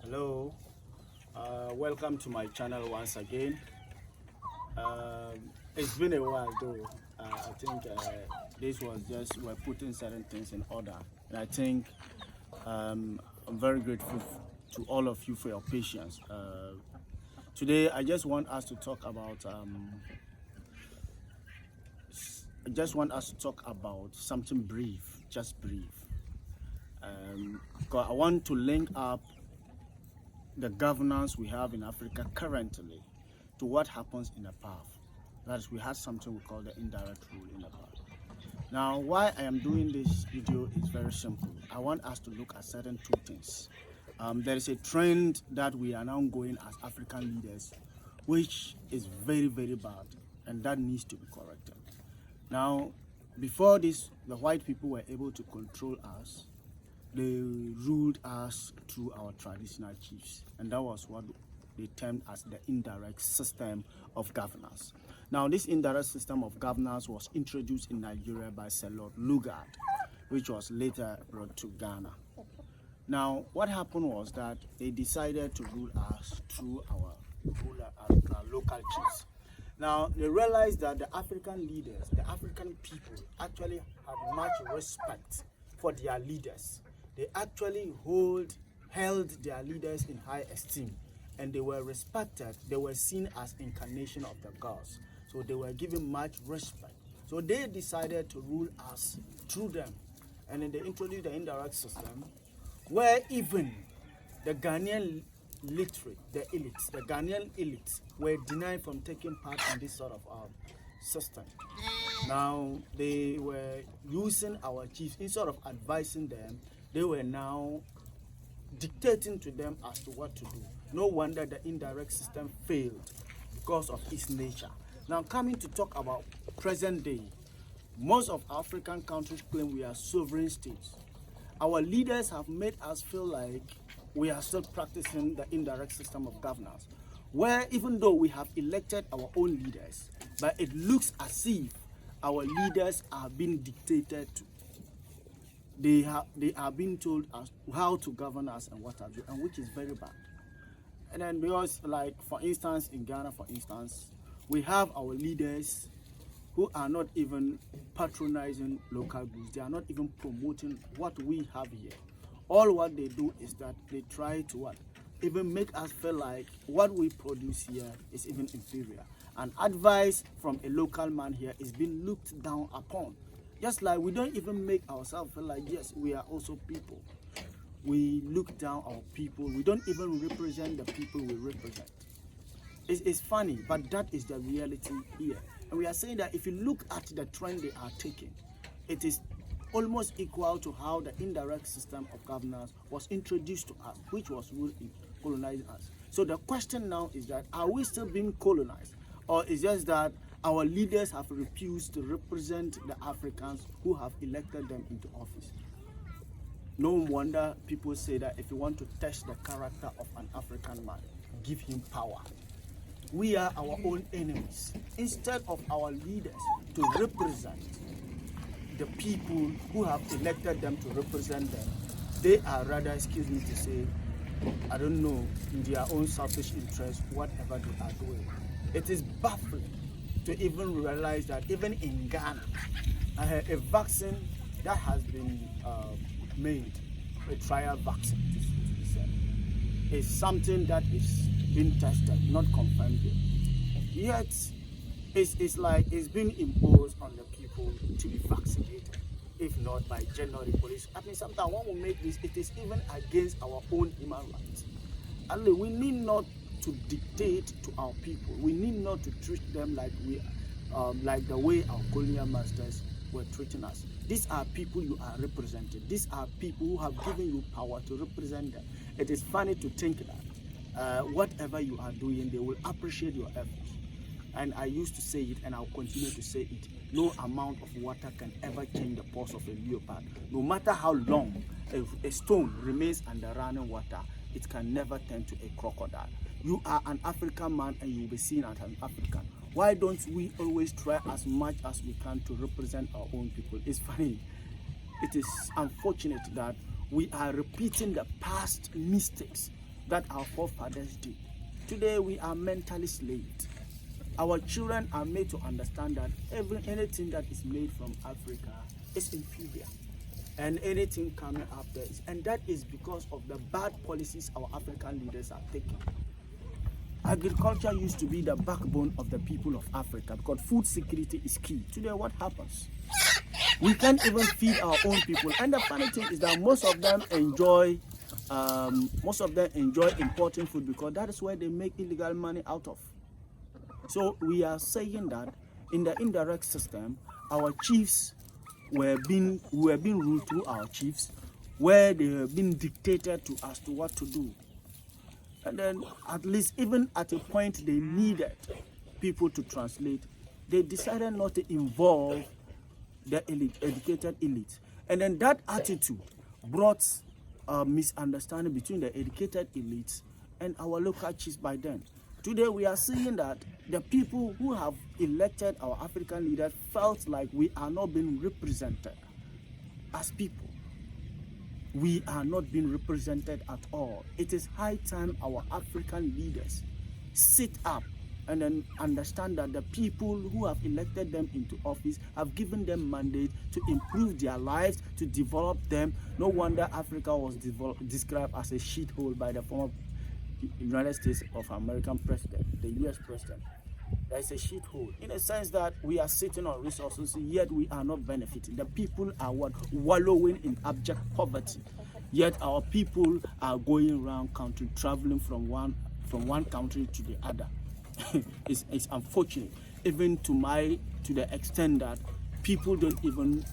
Hello, welcome to my channel once again. It's been a while though. I think this was just we're putting certain things in order, and I think I'm very grateful to all of you for your patience. Today, I just want us to talk about. I just want us to talk about something brief, just brief. Because I want to link up the governance we have in Africa currently to what happens in the past. That is, we had something we call the indirect rule in the past. Now, why I am doing this video is very simple. I want us to look at certain two things. There is a trend that we are now going as African leaders, which is very, very bad, and that needs to be corrected. Now, before this, the white people were able to control us. They ruled us through our traditional chiefs, and that was what they termed as the indirect system of governance. Now, this indirect system of governance was introduced in Nigeria by Sir Lord Lugard, which was later brought to Ghana. Now, what happened was that they decided to rule us through our local chiefs. Now, they realized that the African leaders, the African people, actually had much respect for their leaders. They actually held their leaders in high esteem, and they were respected. They were seen as incarnation of the gods, so they were given much respect. So they decided to rule us through them, and then they introduced the indirect system, where even the Ghanaian literate, the Ghanaian elites were denied from taking part in this sort of system. Now, they were using our chiefs, instead of advising them, they were now dictating to them as to what to do. No wonder the indirect system failed because of its nature. Now, coming to talk about present day, most of African countries claim we are sovereign states. Our leaders have made us feel like we are still practicing the indirect system of governance, where even though we have elected our own leaders, but it looks as if our leaders are being dictated to. They are being told as how to govern us and what to do, and which is very bad. And then because, like, for instance, in Ghana, for instance, we have our leaders who are not even patronizing local goods. They are not even promoting what we have here. All what they do is that they try to what? Even make us feel like what we produce here is even inferior. And advice from a local man here is being looked down upon. Just like we don't even make ourselves feel like, yes, we are also people. We look down on people. We don't even represent the people we represent. It's funny, but that is the reality here. And we are saying that if you look at the trend they are taking, it is almost equal to how the indirect system of governance was introduced to us, which was colonizing us. So the question now is that, are we still being colonized? Or is just that our leaders have refused to represent the Africans who have elected them into office? No wonder people say that if you want to test the character of an African man, give him power. We are our own enemies. Instead of our leaders to represent the people who have elected them to represent them, they are rather, excuse me to say, I don't know, in their own selfish interest, whatever they are doing. It is baffling to even realize that even in Ghana, a vaccine that has been made, a trial vaccine, to be said, is something that is being tested, not confirmed yet. Yet, it's like it's being imposed on the people to be vaccinated, if not by general police. I mean, sometimes when we make this, it is even against our own human rights. And we need not to dictate to our people. We need not to treat them like like the way our colonial masters were treating us. These are people you are representing. These are people who have given you power to represent them. It is funny to think that whatever you are doing, they will appreciate your efforts. And I used to say it, and I'll continue to say it. No amount of water can ever change the pulse of a leopard. No matter how long a stone remains under running water, it can never turn to a crocodile. You are an African man, and you will be seen as an African. Why don't we always try as much as we can to represent our own people? It's funny. It is unfortunate that we are repeating the past mistakes that our forefathers did. Today we are mentally slaved. Our children are made to understand that anything that is made from Africa is inferior, and anything coming up there and that is because of the bad policies our African leaders are taking. Agriculture used to be the backbone of the people of Africa because food security is key. Today, what happens? We can't even feed our own people, and the funny thing is that most of them enjoy importing food because that is where they make illegal money out of. So we are saying that in the indirect system, our chiefs were being ruled through our chiefs, where they have been dictated to us to what to do. And then at least even at a point they needed people to translate, they decided not to involve the elite, educated elite. And then that attitude brought a misunderstanding between the educated elites and our local chiefs by then. Today we are seeing that the people who have elected our African leaders felt like we are not being represented as people. We are not being represented at all. It is high time our African leaders sit up and then understand that the people who have elected them into office have given them mandate to improve their lives, to develop them. No wonder Africa was described as a shithole by the former United States of American president, the US president. There is a shithole in a sense that we are sitting on resources, yet we are not benefiting. The people are wallowing in abject poverty, yet our people are going around country, traveling from one country to the other. It's unfortunate, even to the extent that people don't even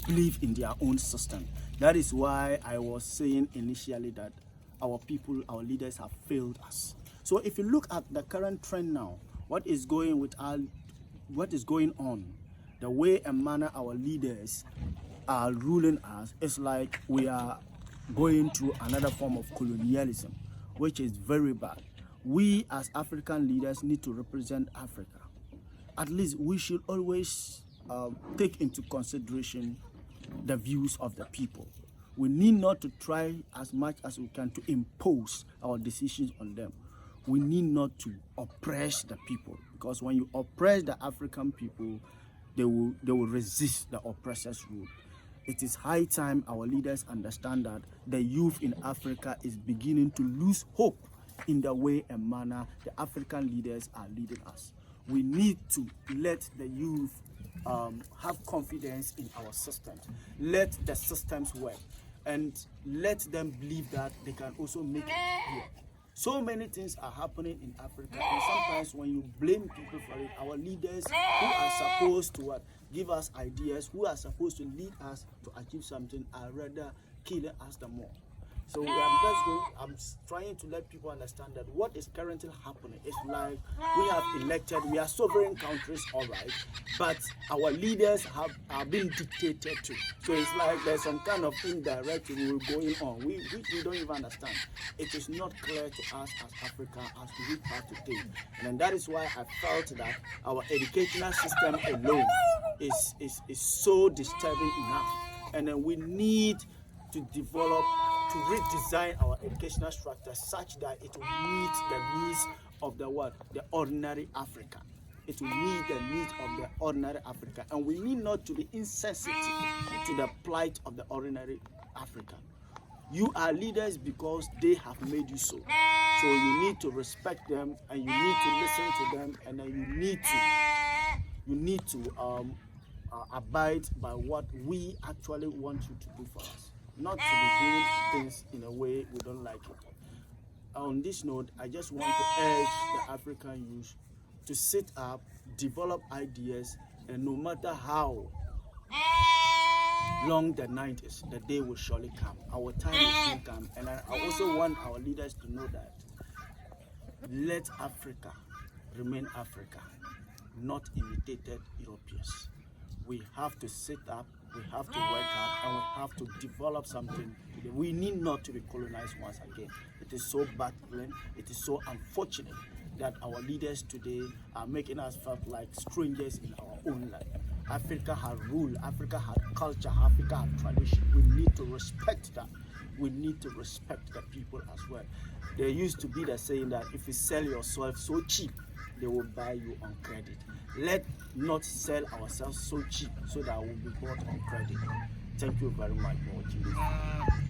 believe in their own system. That is why I was saying initially that our people, our leaders have failed us. So if you look at the current trend now, what is going on, the way and manner our leaders are ruling us, is like we are going through another form of colonialism, which is very bad. We as African leaders need to represent Africa. At least we should always take into consideration the views of the people. We need not to try as much as we can to impose our decisions on them. We need not to oppress the people, because when you oppress the African people, they will resist the oppressor's rule. It is high time our leaders understand that the youth in Africa is beginning to lose hope in the way and manner the African leaders are leading us. We need to let the youth have confidence in our systems. Let the systems work, and let them believe that they can also make it here. So many things are happening in Africa, and sometimes when you blame people for it, our leaders who are supposed to give us ideas, who are supposed to lead us to achieve something, are rather killing us the more. So I'm trying to let people understand that what is currently happening is like we have elected, we are sovereign countries, all right, but our leaders are being dictated to. So it's like there's some kind of indirect rule going on. We don't even understand. It is not clear to us as Africa as to which path to take. And that is why I felt that our educational system alone is so disturbing enough. And then we need to redesign our educational structure such that it will meet the needs of the ordinary African. It will meet the needs of the ordinary African, and we need not to be insensitive to the plight of the ordinary African. You are leaders because they have made you so. So you need to respect them, and you need to listen to them, and then you need to abide by what we actually want you to do for us. Not to be doing things in a way we don't like it. On this note, I just want to urge the African youth to sit up, develop ideas, and no matter how long the night is, the day will surely come. Our time will soon come. And I also want our leaders to know that let Africa remain Africa, not imitated Europeans. We have to sit up, we have to work hard, and we have to develop something. We need not to be colonized once again. It is so baffling, it is so unfortunate that our leaders today are making us feel like strangers in our own land. Africa had rule, Africa had culture, Africa had tradition. We need to respect that. we need to respect the people as well. There used to be the saying that if you sell yourself so cheap, they will buy you on credit. Let not sell ourselves so cheap so that we'll be bought on credit. Thank you very much for watching this.